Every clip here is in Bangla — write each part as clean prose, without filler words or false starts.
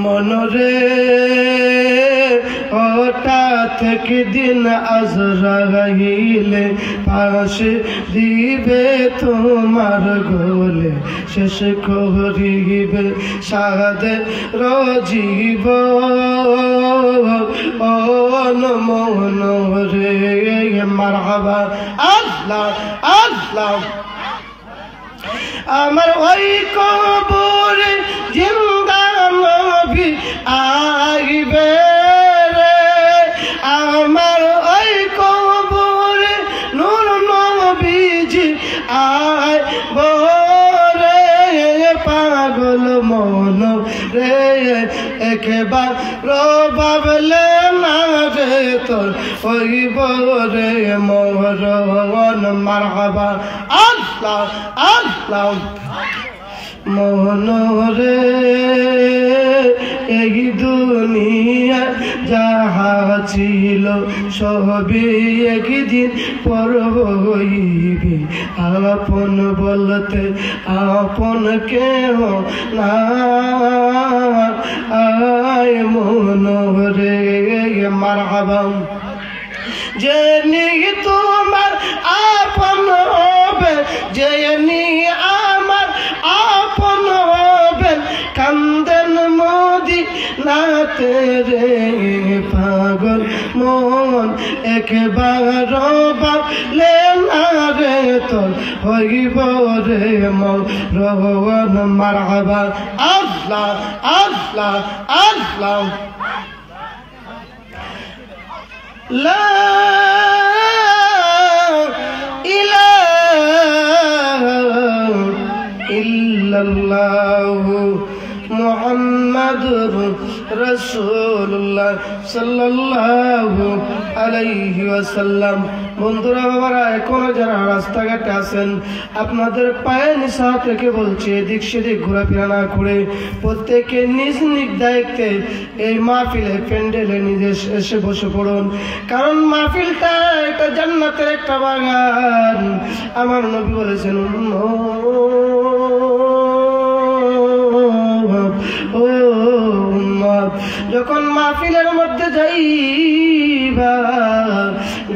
মনরে হঠাৎ একদিন আজরাইলে পাশে দিবে তোমার গোলে শেষ করিবে সাদে রজিব মনরে মারহাবা আল্লাহ আল্লাহ আমার ওই কবরে জিন্দা নবী আইবে রে আমার ওই কবরে নূর নবীজি আইবে রে পাগল মন রে একবার রবাবলে না রে তোর ওই বরে মরণ মারহাবা আল্লাহ আল্লাহ মনরে এই দুনিয়া যাহা ছিল সবই একদিন পর হইবে আপন বলতে আপন কেহ না আয় মনরে মারহাবা যে নিয়ে তোমার আপন হবে যে নিয়ে আমার আপন হবে কান্দেন মোদি নাতে রে পাগল মন একবার ভাবলে না রে তোর হইব রে মরণ মারহাবা আল্লাহ আল্লাহ আল্লাহ লা ইলাহা ইল্লাল্লাহু মুহাম্মাদুর রাসূলুল্লাহ সাল্লাল্লাহু আলাইহি ওয়াসাল্লাম। বন্ধুরা বাবারা, এখনো যারা রাস্তাঘাটে আছেন আপনাদের পায়ের নিচা থেকে বলছি এদিক সেদিক ঘোরাফেরা না করে প্রত্যেকে নিজ নিজ দায়িত্বে এই মাহফিলে প্যান্ডেলে নিজে এসে বসে পড়ুন, কারণ মাহফিলটা একটা জান্নাতের একটা বাগান। আমার নবী বলেছেন যখন মাহফিলের মধ্যে যাইবা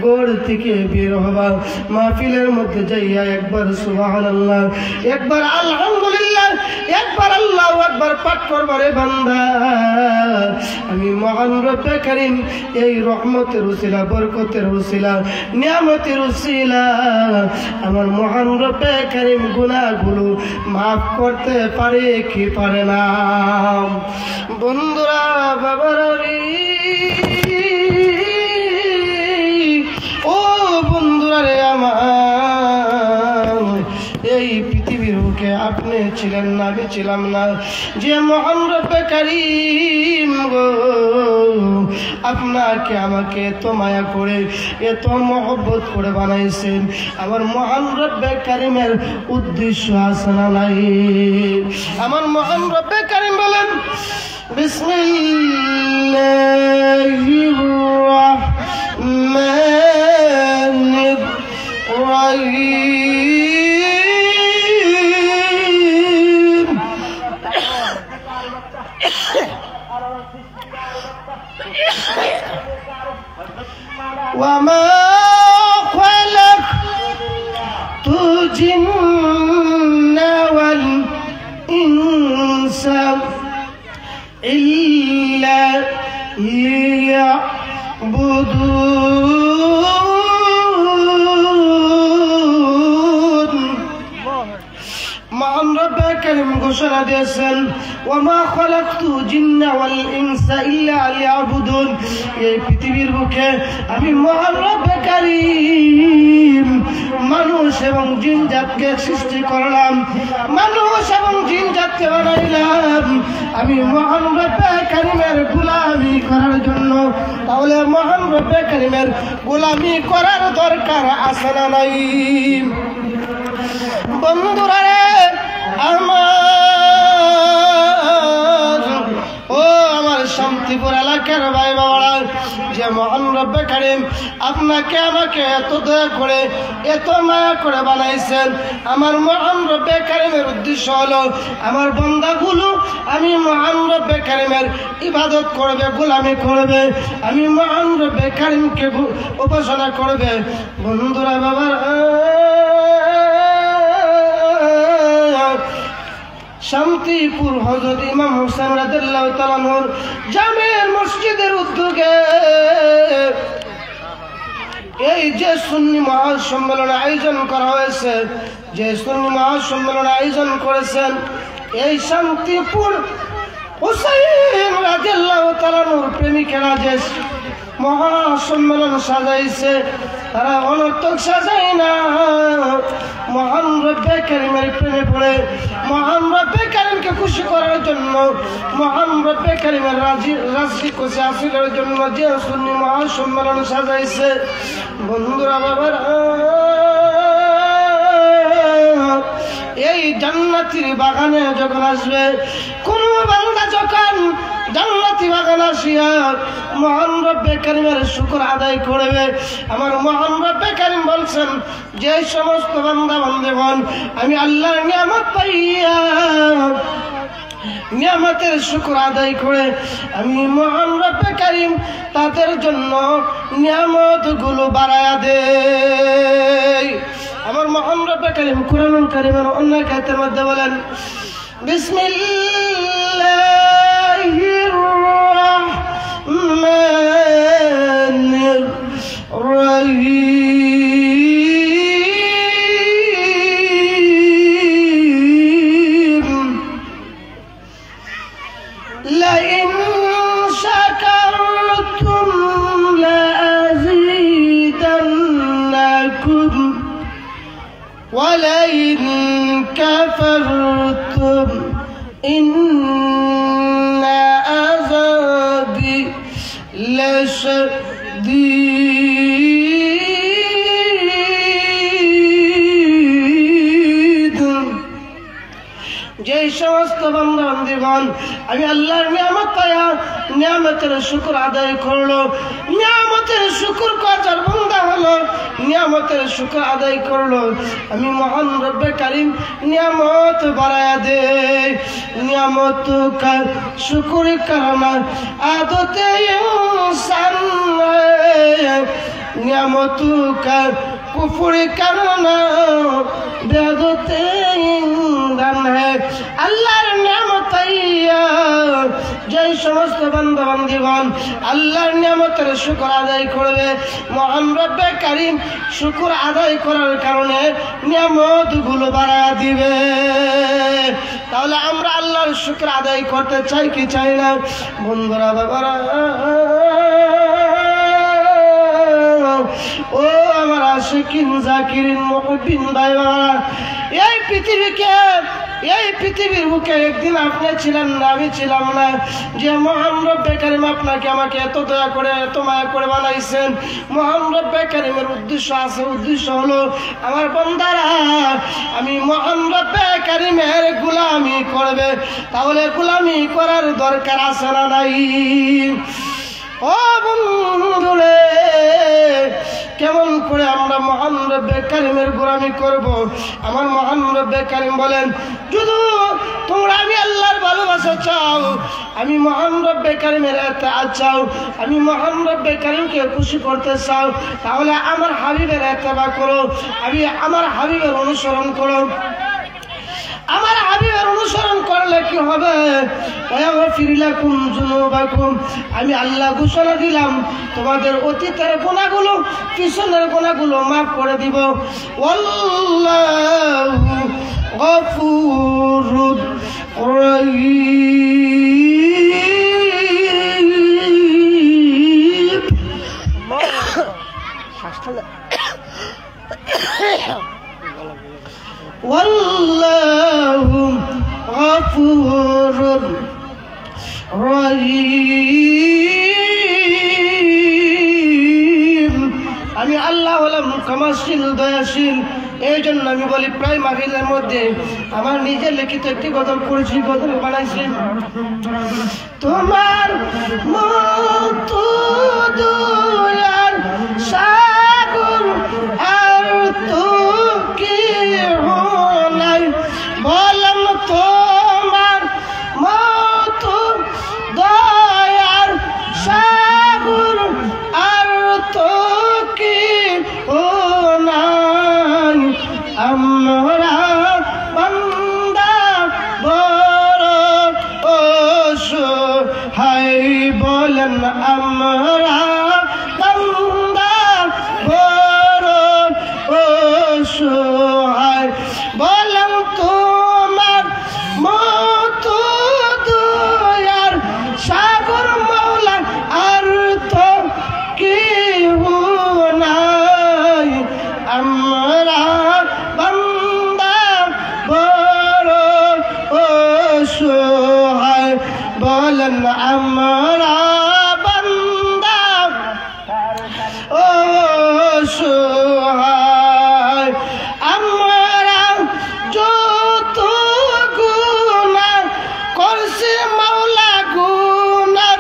গোড় থেকে বের হবা মাহফিলের মধ্যে যাইয়া একবার সুবহানাল্লাহ একবার আলহামদুলিল্লাহ একবার আল্লাহু আকবার পাঠ করবারে বান্দা। আমি মহান রব্বে কারীম এই রহমতের উসিলা বরকতের উসিলা নিয়ামতের উসিলা আমার মহান রব্বে কারীম গুনাহগুলো মাফ করতে পারে কি পারে না? বন্ধুরা বাবারা ও বন্ধুরা রে আমার, এই পৃথিবীর বুকে আপনি ছিলেন না, আমি ছিলাম না, যে মহান রব্বে কারীম গো আপনাকে আমাকে এত মায়া করে এত মহব্বত করে বানাইছেন, আমার মহান রব্বে কারীমের উদ্দেশ্য আছে না নাই? আমার মহান রব্বে কারীম বলেন বিসমিল্লাহির রাহমানির রাহিম ওয়ামা খালাকতু জিন্না ওয়াল ইনসা ইল্লা লিয়াবুদুন। মহান রব্বে কারীম ঘোষণা দিয়েছেন ওয়ামা খালাকতু জিন্না ওয়াল ইনসা ইল্লা লিয়াবুদুন। এই পৃথিবীর বুকে আমি মহান রব্বে কারীম মানুষ এবং জিন জাতকে সৃষ্টি করলাম, মানুষ এবং জিন জাতকে বানাইলাম আমি মহান রব্বে কারীমের গোলামি করার জন্য। তাহলে মহান রব্বে কারীমের গোলামি করার দরকার আছে না নাই? বন্ধুরা রে আমার, ও আমার শান্তিপুর এলাকার ভাই বাবারা, যে মহান রব্বে কারীম আপনাকে আমাকে এত দয়া করে এত মায়া করে বানাইছেন, আমার মহান রব্বে কারীমের উদ্দেশ্য হলো আমার বান্দাগুলো আমি মহান রব্বে কারীমের ইবাদত করবে, গোলামি করবে, আমি মহান রব্বে কারীমকে উপাসনা করবে। বন্ধুরা বাবারা, শান্তিপুর হযরত ইমাম হোসেন রাদিয়াল্লাহু তাআলা নূর জামে মসজিদের উদ্যোগে এই যে সুন্নি মহাসম্মেলনের আয়োজন করা হয়েছে, যে সুন্নি মহাসম্মেলনের আয়োজন করেছেন এই শান্তিপুর হুসাইন রাদিয়াল্লাহু তাআলা নূর প্রেমিকেরা যে মহাসম্মেলন সাজাইছে, তারা অনর্থক সাজায় না, মহান রব্বে কারীমের প্রেমে পড়ে মহান রব্বে কারীমকে খুশি করার জন্য, মহান রব্বে কারীমের রাজি খুশি হাসিলের জন্য যে সুন্নি মহাসম্মেলন সাজাইছে। বন্ধুরা বাবারা, এই জান্নাতের বাগানে যখন আসবে, কোন বান্দা যখন জান্নাতি বাগান আসিয়া মহান রব্বে কারীমের শুকর আদায় করবে, আমার মহান রব্বে কারীম বলছেন যে সমস্ত বান্দা বান্দিগণ আমি আল্লাহর নিয়ামত পাইয়া নিয়ামতের শুকর আদায় করে আমি মহান রব্বে কারীম তাদের জন্য নিয়ামতগুলো বাড়ায়া দেই। আমার মহান রব্বে কারীম কুরআনুল কারীমের অন্য আয়াতের মধ্যে বলেন, বিসমিল্লাহির রাহমানির রহিম, লাইন শাকারতুম লাযীদান্নাকুম ولئن كفرتم إن عذابي لشديد। যে সমস্ত বান্দা বান্দীগণ আমি আল্লাহর নিয়ামত পায়া নিয়ামতের শুকর আদায় করলো, নিয়ামতের শুকর করার বান্দা হলো, নিয়ামতের শুকর আদায় করলো, আমি মহান রব্বে কারীম নিয়ামত বাড়ায়া দে। নিয়ামত কা শুকর করনা আদতে ইনসান, নিয়ামত কা কুফর করনা বেআদতে ইনসান হ্যায়। আল্লাহর নিয়ামত পাইয়া যে সমস্ত বান্দা বান্দীগণ আল্লাহর নিয়ামতের শুকর আদায় করবে, মহান রব্বে কারীম শুকর আদায় করার কারণে নিয়ামতগুলো বাড়ায়া দিবে। তাহলে আমরা আল্লাহর শুকর আদায় করতে চাই কি চাই না? বন্ধুরা বাবারা, ও আমার আশিকিন জাকিরিন মুহিব্বিন ভাই বাবারা, এই পৃথিবীর বুকে একদিন আপনি ছিলেন না, আমি ছিলাম না, যে মহান রব্বে কারীম আপনাকে আমাকে এত দয়া করে এত মায়া করে বানাইছেন। মহান রব্বে কারীমের উদ্দেশ্য আছে, উদ্দেশ্য হলো আমার বান্দারা আমি মহান রব্বে কারীমের গোলামি করবে। তাহলে গোলামি করার দরকার আছে না নাই? ও বন্ধুরে, কেমন করে আমরা মহান রব্বে কারীমের গোলামি করব? আমার মহান রব্বে কারীম বলেন, যদি তোমরা আমি আল্লাহর ভালোবাসা চাও, আমি মহান রব্বে কারীমের ইতাআত চাও, আমি মহান রব্বে কারীমকে খুশি করতে চাও, তাহলে আমার হাবিবের ইত্তেবা করো, আমি আমার হাবিবের অনুসরণ করো। আমার হাবিবের অনুসরণ করলে কি হবে? আমি আল্লাহ ঘোষণা দিলাম তোমাদের অতীতের গুনাহগুলো পিছনের গুনাহগুলো মাফ করে দিব। আল্লাহু গফুরুর রহিম। والله غفور رحيم। আমি আল্লাহ হলাম ক্ষমাশীল, দয়াশীল, এই জন্য আমি বলি প্রায় মাহফিলের মধ্যে আমার নিজের লিখিত একটি গজল করেছি, গজল বানাইছি। তোমার মতো দয়ার সাগর আর তো কেহ নাই, বললাম তোমার মতো দয়ার সাগর আর তো কেহ নাই। আমরা বান্দা বড় অসহায়, বলেন আমরা বান্দা বড় অসহায়, বলেন তোমার মতো দয়ার সাগর মওলা আর তো কেহ নাই। আমরা বান্দা বড় অসহায়, বলেন আমরা বান্দা অসহায়। আমরা যত গুনাহ করছি মাওলা গুনার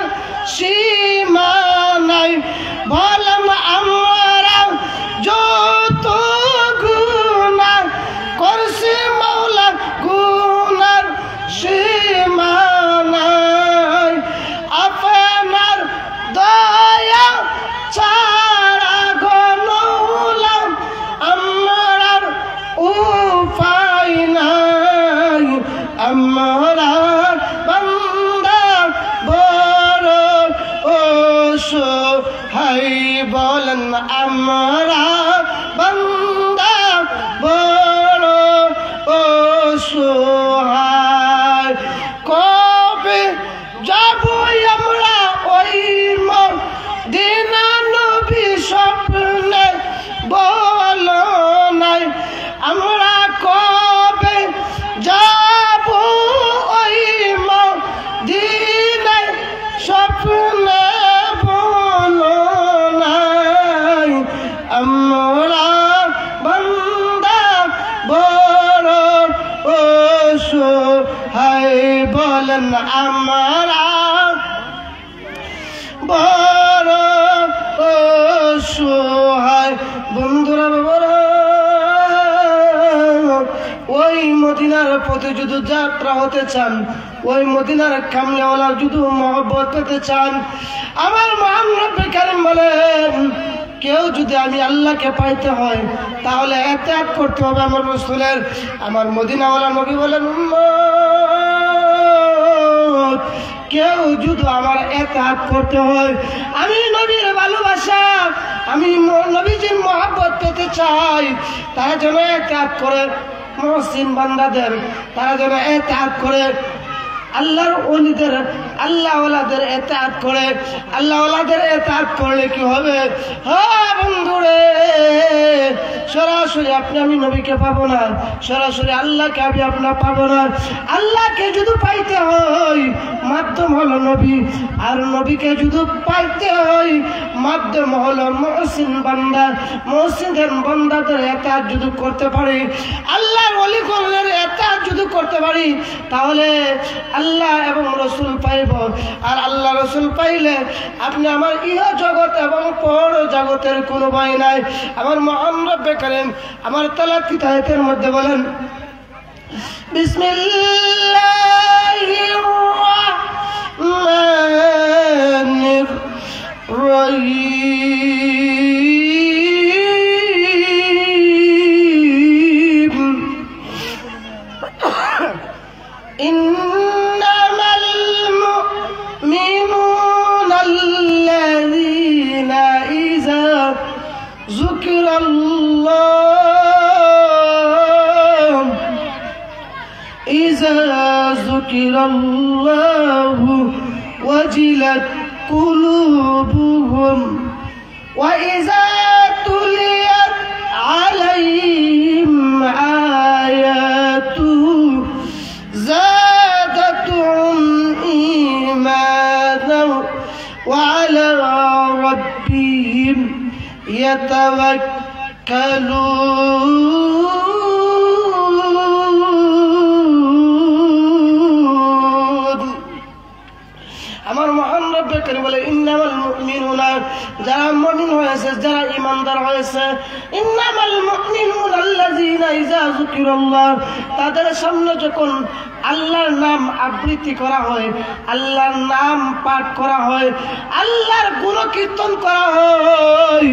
সীমা নাই, বললাম আমরা যত গুনাহ করছি মাওলা গুনার সীমা নাই। আপনার দয়া ছাড়া গনলাম আমার উপায় নাই। আমরা বান্দা বড় অসহায়, বলেন আমরা বান্দা বড় অসহায়। কবে যাব আমরা ওই মদিনা নবী স্বপ্নে বলো নাই, আমরা কবে যাব ওই মদিনা স্বপ্নে বলো নাই। আমরা বান্দা বড় অসহায়, বলেন আমরা বড় অসহায়। বন্ধুরা বাবারা, ওই মদিনার পথে যদি যাত্রা হতে চান, ওই মদিনার কামলিওয়ালার যদি মহব্বত পেতে চান, আমার মহান রব্বুল কারীম বলেন কেউ যদি আমি আল্লাহকে পাইতে হয় তাহলে ইত্তেবা করতে হবে আমার রাসূলের। আমার মদিনাওয়ালা নবী বলেন উম্মত কেউ যদি আমার ইত্তেবা করতে হয়, আমি নবীর ভালোবাসা, আমি নবীজির মহব্বত পেতে চাই, তারা যেন ইত্তেবা করে মুহসিন বান্দাদের, তারা যেন ইত্তেবা করে আল্লাহর ওলিদের, আল্লাহওয়ালাদের ইত্তেবা করে। আল্লাহওয়ালাদের ইত্তেবা করলে কি হবে? হ্যাঁ বন্ধুরে, সরাসরি আপনি আমি নবীকে পাবো না, সরাসরি আল্লাহকে আমি আপনার পাবো না। আল্লাহকে যদি পাইতে হয় মাধ্যম হলো নবী, আর নবীকে যদি পাইতে হয় মাধ্যম হলো মুহসিন বান্দা। মুহসিনের বান্দাদের ইত্তেবা যদি করতে পারি, আল্লাহর ওলিদের ইত্তেবা যদি করতে পারি, তাহলে আল্লাহ এবং রসুল পাইব। আর আল্লাহ রসুল পাইলে আপনি আমার ইহ জগৎ এবং পর জগতের কোনো ভয় নাই। আমার মহান রব্বে কারীম আমার তালাকি আয়াতের মধ্যে বলেন বিসমিল্লাহির রাহমানির রহিম ইন্নামাল মুমিনুনা আল্লাযীনা ইযা যুকিরাল্লাহু ওয়াজিলাত কুলুবুহুম ওয়া ইযা তুলিয়াত আলাইহিম আয়াতুহু زادتهم إيمانا وعلى ربهم يتوكلون আমার মহান রব্বে কারীম বলে ইন্নামাল মুমিনুনা, যারা মুমিন হয়েছে, যারা ঈমানদার হয়েছে, ইন্নামাল মুমিনুনা আল্লাযীনা ইযা যুকিরাল্লাহ, তাদের সামনে যখন আল্লাহর নাম আবৃত্তি করা হয়, আল্লাহর নাম পাঠ করা হয়, আল্লাহর গুণকীর্তন করা হয়,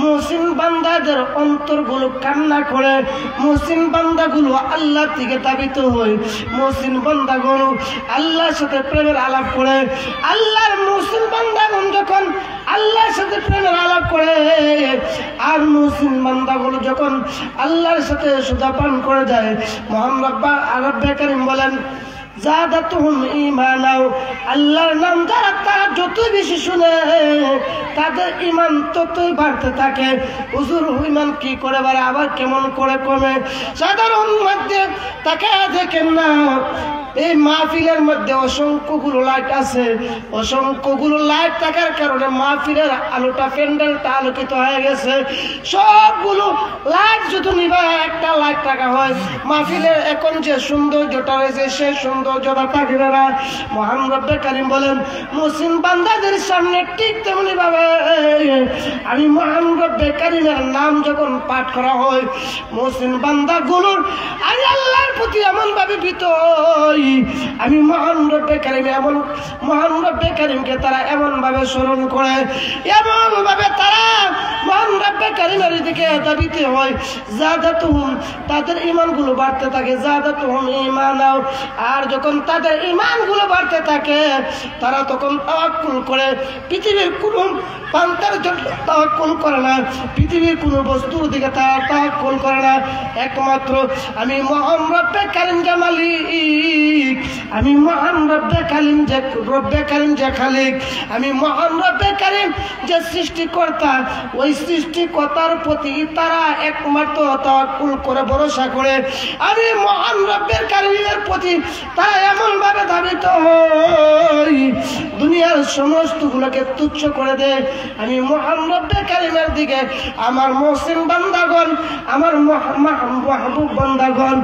মুহসিন বান্দাদের অন্তরগুলো কান্না করে, মুহসিন বান্দাগুলো আল্লাহ থেকে দাবিত হয়, মুহসিন বান্দাগুলো আল্লাহর সাথে প্রেমের আলাপ করে, আল্লাহর মুহসিন বান্দাগণ যখন আল্লাহর সাথে প্রেমের আলাপ করে, আর মুহসিন বান্দাগুলো যখন আল্লাহর সাথে সুধা পান করে যায়, মহান রব্বে কারীম বলেন জাদাতুহুম ঈমানাও, আল্লাহর নাম যারা তারা যতই বেশি শুনে তাদের ঈমান ততই বাড়তে থাকে। হুজুর ঈমান কি করে বাড়ে, আবার কেমন করে কমে? সাধারণ মধ্যে তাকে দেখেন না, এই মাহফিলের মধ্যে অসংখ্যগুলো লাইট আছে, অসংখ্যগুলো লাইট থাকার কারণে মাহফিলের আলোটা, প্যান্ডেলটা আলোকিত হয়ে গেছে। সবগুলো লাইট যদি নিবা একটা লাইট টাকা হয়, মাহফিলের এখন যে সৌন্দর্যটা হয়েছে সেই সৌন্দর্যটা থাকবে না। মহান রব্বে কারীম বলেন মুহসিন বান্দাদের সামনে ঠিক তেমনি ভাবে আমি মহান রব্বে কারীমের নাম যখন পাঠ করা হয়, মুহসিন বান্দাগুলোর আমি আল্লাহর প্রতি এমন ভাবে ভীত হই, আমি মহান রব্বে কারীম এমন, মহান রব্বে কারীমকে তারা এমন ভাবে স্মরণ করে, এমন ভাবে তারা মহান রব্বে কারীমের দিকে দাবিতে হয়, জাদাতুহুম, তাদের ঈমানগুলো বাড়তে থাকে, জাদাতুহুম ঈমানাও। আর যখন তাদের ঈমানগুলো বাড়তে থাকে তারা তখন তাওয়াক্কুল করে, পৃথিবীর কোনো পান্তার জন্য তাওয়াক্কুল করে না, পৃথিবীর কোনো বস্তুর দিকে তারা তাওয়াক্কুল করে না, একমাত্র আমি মহান রব্বে কারীম যে মালিক, আমি মহান রব্বে কারীম যে খালিক, আমি মহান রব্বে কারীম যে সৃষ্টিকর্তা, ওই সৃষ্টিকর্তার প্রতি তারা একমাত্র তাওয়াক্কুল করে, ভরসা করে। আমি মহান রব্বের কারীমের প্রতি তারা এমন ভাবে ধাবিত হয়, দুনিয়ার সমস্তগুলোকে তুচ্ছ করে দেয়। আমি মহান রব্বে কারীমের দিকে আমার মুহসিন বান্দাগণ, আমার মাহবুব বান্দাগণ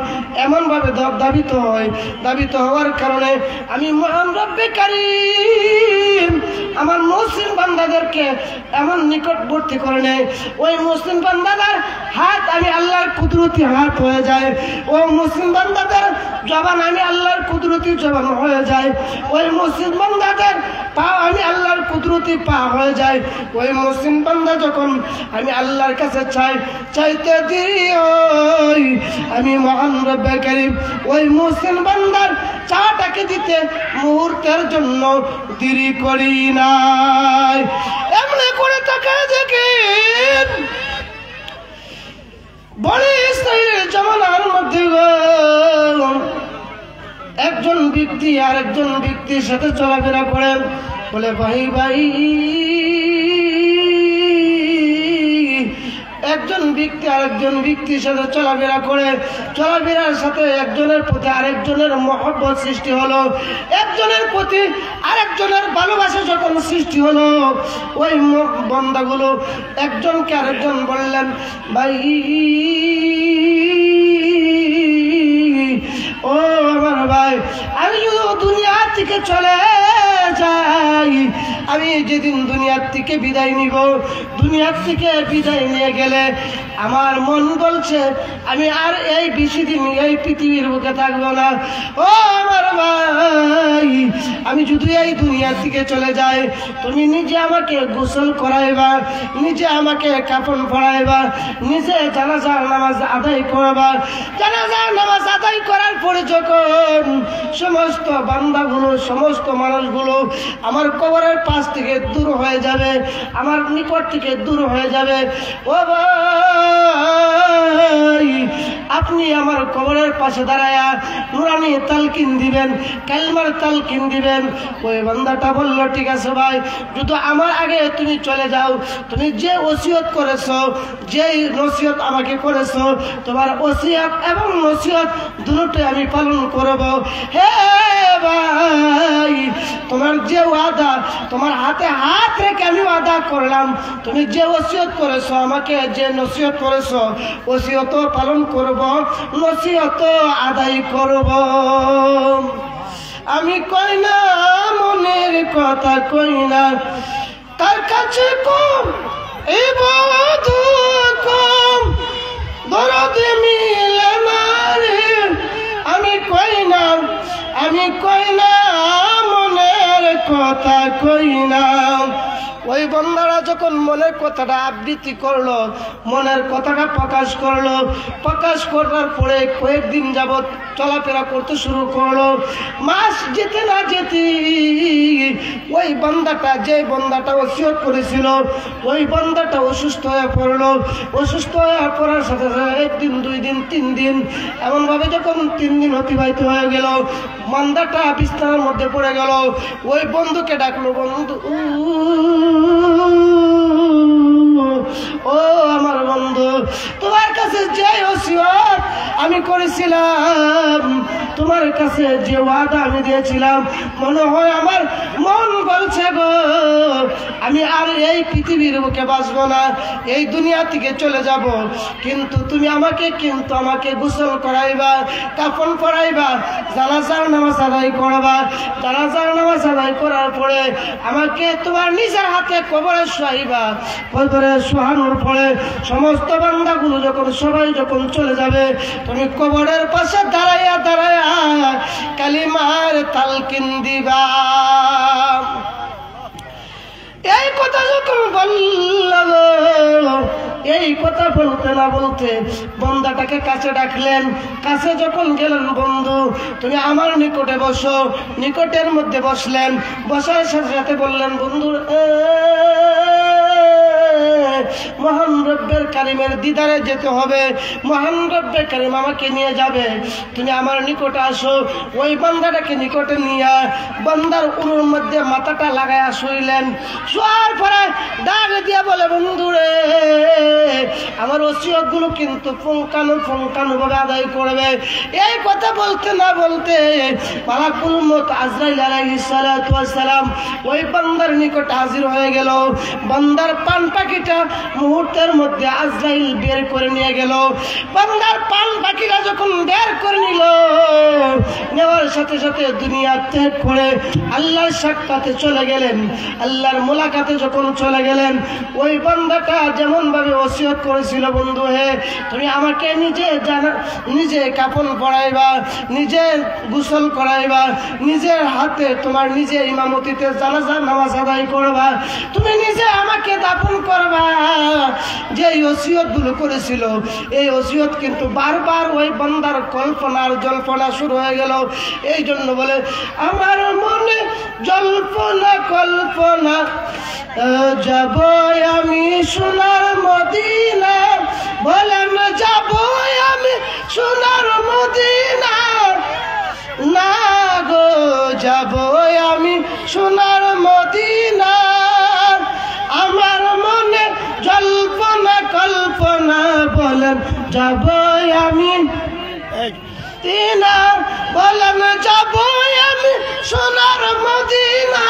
এমন ভাবে দাবিত হয়, দাবিত হওয়ার কারণে আমি মহান রব্বে কারীম আমার মুহসিন বান্দাদেরকে এমন নিকটবর্তী করে নেয়, ওই মুহসিন বান্দাদের হাত আমি আল্লাহর কুদরতি হাত হয়ে যায়, ও মুহসিন বান্দাদের জবান আমি আল্লাহর কুদরতি জবান হয়ে যায়, ওই মুহসিন বান্দাদের পা আমি আল্লাহর কুদরতি পা হয়ে যায়। ওই মুহসিন বান্দা যখন আমি আল্লাহর কাছে চাইতে দিই, আমি মহান রব্বে কারীম ওই মুহসিন বান্দার চাটাকে দিতে মুহূর্তের জন্য দেরি করি নাই। এমনি করে তাকায় দেখেন বড় ইসরায়েলের জামানার মধ্যে একজন ব্যক্তি আর একজন ব্যক্তির সাথে চলাফেরা করেন, বলে ভাই ভাই, একজন ব্যক্তি আরেকজন ব্যক্তির সাথে চলাফেরা করে, চলাফেরার সাথে একজনের প্রতি আরেকজনের মহব্বত সৃষ্টি হলো, একজনের প্রতি আরেকজনের ভালোবাসা যখন সৃষ্টি হলো, ওই বান্দাগুলো একজনকে আরেকজন বললেন ভাই, ও আমার ভাই, আমি যদি দুনিয়া থেকে চলে যাই, আমি যেদিন দুনিয়ার থেকে বিদায় নিব, দুনিয়ার থেকে বিদায় নিয়ে গেলে আমার মন বলছে আমি আর এই বেশি দিন এই পৃথিবীর বুকে থাকবো না। ও আমার ভাই, আমি যদি এই দুনিয়ার থেকে চলে যাই, তুমি নিজে আমাকে গোসল করাইবা, নিজে আমাকে কাফন পরাইবা, নিজে জানাজার নামাজ আদায় করবা, জানাজার নামাজ আদায় করার পরে যখন সমস্ত বান্দাগুলো, সমস্ত মানুষগুলো আমার কবরের পাশ থেকে দূর হয়ে যাবে, আমার নিকট থেকে দূর হয়ে যাবে, ও ভাই, আপনি আমার কবরের পাশে দাঁড়ায়া নুরানি তালকিন দিবেন, কালমার তালকিন দিবেন। ওই বান্দাটা বলল ঠিক আছে ভাই, যদি আমার আগে তুমি চলে যাও, তুমি যে ওসিয়ত করেছো, যে নসিহত আমাকে করেছো, তোমার ওসিয়ত এবং নসিহত দুটোই আমি পালন করব। হে ভাই, তোমার যে ওয়াদা, তোমার হাতে হাত রেখে আমি ওয়াদা করলাম, তুমি যে ওসিয়ত করেছো আমাকে, যে নসিহত করেছো, ওসিয়ত পালন করব, নসিহত আদায় করব। আমি কই না মনের কথা কই না, তার কাছে কম এই বধু কম দরদ মিলে না রে। আমি কই না মনের কথা কই না। ওই বন্দারা যখন মনের কথাটা আবৃত্তি করলো, মনের কথাটা প্রকাশ করলো, প্রকাশ করার পরে কয়েকদিন যাবৎ চলাফেরা করতে শুরু করলো। মাস যেতে না যেতে ওই বান্দাটা, যে বান্দাটা ওসিয়ত করেছিল, ওই বান্দাটা অসুস্থ হয়ে পড়লো। অসুস্থ হয়ে পড়ার সাথে সাথে একদিন, 2 দিন, 3 দিন, এমনভাবে যখন 3 দিন অতিবাহিত হয়ে গেল, বান্দাটা বিছানার মধ্যে পড়ে গেল। ওই বন্ধুকে ডাকলো, বন্ধু ও আমার বন্ধু, তোমার কাছে যে ওসিয়ত আমি করেছিলাম, তোমার কাছে যে ওয়াদা আমি দিয়েছিলাম, মনে হয় আমার মন বলছে গো আমি আর এই পৃথিবীর বুকে বাঁচবো না, এই দুনিয়া থেকে চলে যাব। কিন্তু তুমি আমাকে গোসল করাইবা, কাফন পরাইবা, জানাজার নামাজ আদায় করবা। জানাজার নামাজ আদায় করার পরে আমাকে তোমার নিজের হাতে কবরে শোয়াইবা। কবরে শোয়ানোর পরে সমস্ত বান্দাগুলো সবাই যখন চলে যাবে, তুমি কবরের পাশে দাঁড়াইয়া কালিমার তালকিন দিবা। এই কথা যখন বললাম, এই কথা বলতে না বলতে বন্দাটাকে কাছে ডাকলেন। কাছে যখন গেলেন, বন্ধু তুমি আমার নিকটে বসো। নিকটের মধ্যে বসলেন। বসার সাথে সাথে বললেন, বন্ধু মহান রব্বের কারিমের দিদারে যেতে হবে, মহান রব্বের কারিম আমাকে নিয়ে যাবে, তুমি আমার নিকটে আসো। ওই বান্দাটাকে নিকটে নিয়ে বান্দার উরুর মধ্যে মাথাটা লাগায়া শুইলেন। শোয়ার পরে ডাক দিয়া বলে, বন্ধু রে আমার ওসিয়ত গুলো কিন্তু পুঙ্খানু ভাবে আদায় করবে। এই কথা বলতে না বলতে মালাকুল মউত আজরাইল আলাইহিস সালাতু ওয়াস সালাম ওই বান্দার নিকট হাজির হয়ে গেল। বান্দার পান পাখিটা মুহূর্তের মধ্যে আজরাইল বের করে নিয়ে গেল। বান্দার পান পাখিটা যখন বের করে নিল, নেওয়ার সাথে সাথে দুনিয়া ত্যাগ করে আল্লাহর সাক্ষাতে চলে গেলেন। আল্লাহর মোলাকাতে যখন চলে গেলেন, ওই বান্দাটা যেমন ভাবে ওসিয়ত করেছিল, বন্ধু হে তুমি আমাকে নিজে কাফন পরাইবা, নিজে গোসল করাইবা, নিজের হাতে তোমার নিজে ইমামতিতে জানাজার নামাজ আদায় করবা, তুমি নিজে আমাকে দাফন করবা। যে ওসিয়ত গুলো করেছিল, এই ওসিয়ত কিন্তু বারবার ওই বান্দার কল্পনার জল্পনা শুরু হয়ে গেল। এই জন্য বলে, আমার মনে জল্পনা কল্পনা যাব আমি সোনার মদিনা, বলেন যাব আমি সোনার মদিনা, না গো যাব আমি সোনার মদিনা। আমার মনে জল্পনা কল্পনা, বলেন যাব আমি মদিনা, বলেন যাব আমি সোনার মদিনা,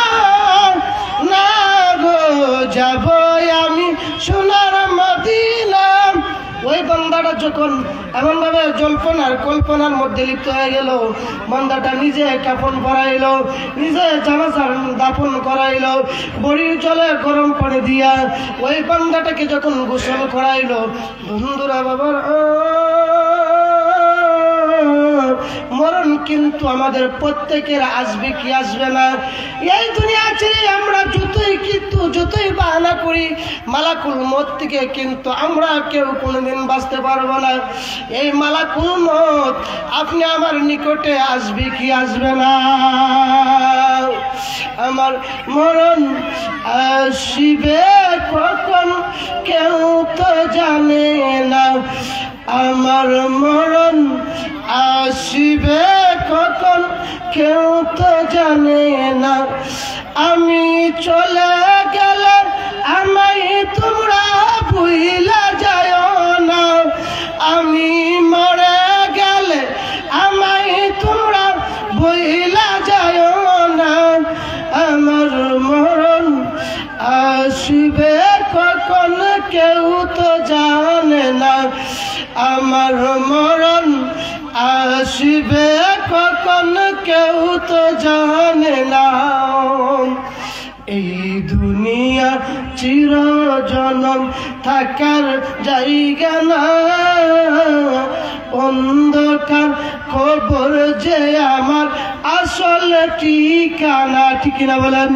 না গো যাব আমি সোনার মদিনা। ওই বান্দাটা যখন এমন ভাবে কল্পনার মধ্যে লিপ্ত হয়ে গেল, বান্দাটা নিজে কাফন পরাইলো, নিজে জানাজার দাফন করাইলো, বড়ির জলে গরম পানি দিয়া ওই বান্দাটাকে যখন গোসল করাইলো, বন্ধুরা বাবার মরণ কিন্তু আমাদের প্রত্যেকের আসবে কি আসবে না। এই দুনিয়া ছেড়ে আমরা যতই বাহানা করি, মালাকুল মউত থেকে কিন্তু আমরা কেউ কোনোদিন বাঁচতে পারবো না। এই মালাকুল মউত আপনি আমার নিকটে আসবে কি আসবে না। আমার মরণ আসবে কখন কেউ তো জানে না, আমার মরণ আসবে কখন কেউ তো জানে না। আমি চলে গেলে আমায় তোমরা ভুইলা যায় না, আমি মরে গেলে আমায় তোমরা ভুইলা যায় না। আমার মরণ আসবে কখন কেউ তো জানে না, আমার মরণ আসবে কখন কেউ তো জানে না এই দুনিয়া চিরজনম থাকার জায়গা না অন্ধকার কবর যে আমার আসল ঠিকানা ঠিক না বলেন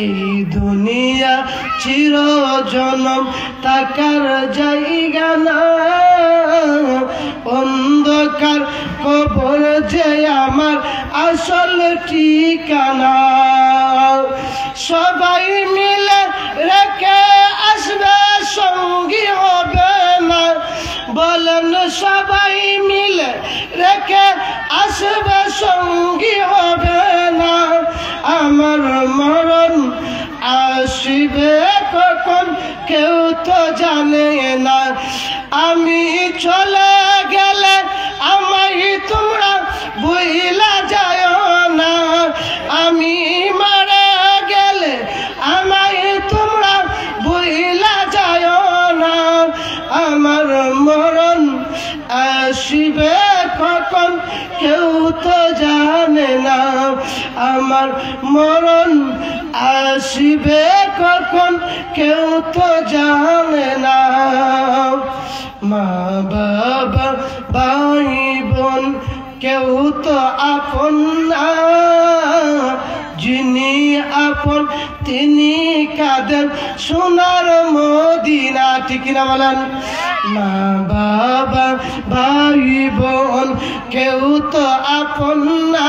এই দুনিয়া চিরজনম থাকার জায়গা না অন্ধকার কবর যে আমার আসল ঠিকানা সবাই মিলে রেখে আসবে সঙ্গী হবে না বলেন সবাই মিলে রেখে আসবে সঙ্গী হবে না আমার মরণ আসবে কখন কেউ তো জানে না আমি চলে গেলে আমায় তোমরা ভুইলা যায় না আমি মারা গেলে আমায় তোমরা ভুইলা যায় না আমার মরণ আসবে কখন কেউ তো জানে না আমার মরণ আসবে কখন কেউ তো জানে না মা বাবা ভাই বোন কেউ তো আপন না যিনি আপন তিনি কাঁদেন সোনার মদিনা ঠিক না বলেন মা বাবা ভাই বোন কেউ তো আপন না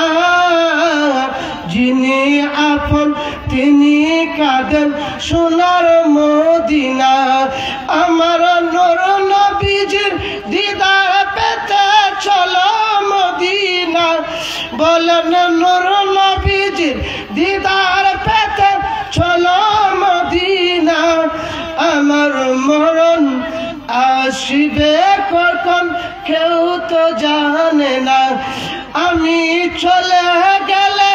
যিনি আপন তিনি কাঁদেন সোনার মদিনা আমার নূর নবীজির দিদার পেতে চলো মদিনা বলেন নূর নবীজির দিদার পেতে চলো মদিনা আমার মরণ আসবে কখন কেউ তো জানে না আমি চলে গেলে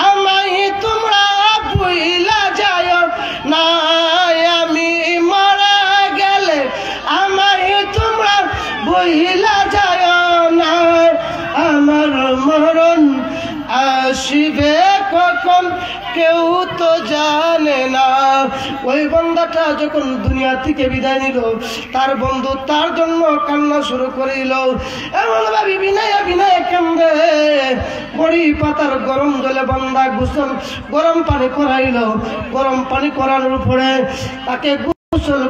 আমায় তোমরা ভুইলা যায় না আমি মারা গেলে আমায় তোমরা ভুইলা যায় না আমার মরণ আসবে কখন কেউ তো জানে না ওই বান্দাটা যখন দুনিয়া থেকে বিদায় নিল তার বন্ধু তার জন্য কান্না শুরু করিল এমন ভাবে বিনয় বিনয় কান্দে বড়ি পাতার গরম জলে বান্দা গোসল গরম পানি করাইল গরম পানি করানোর পরে তাকে গোসল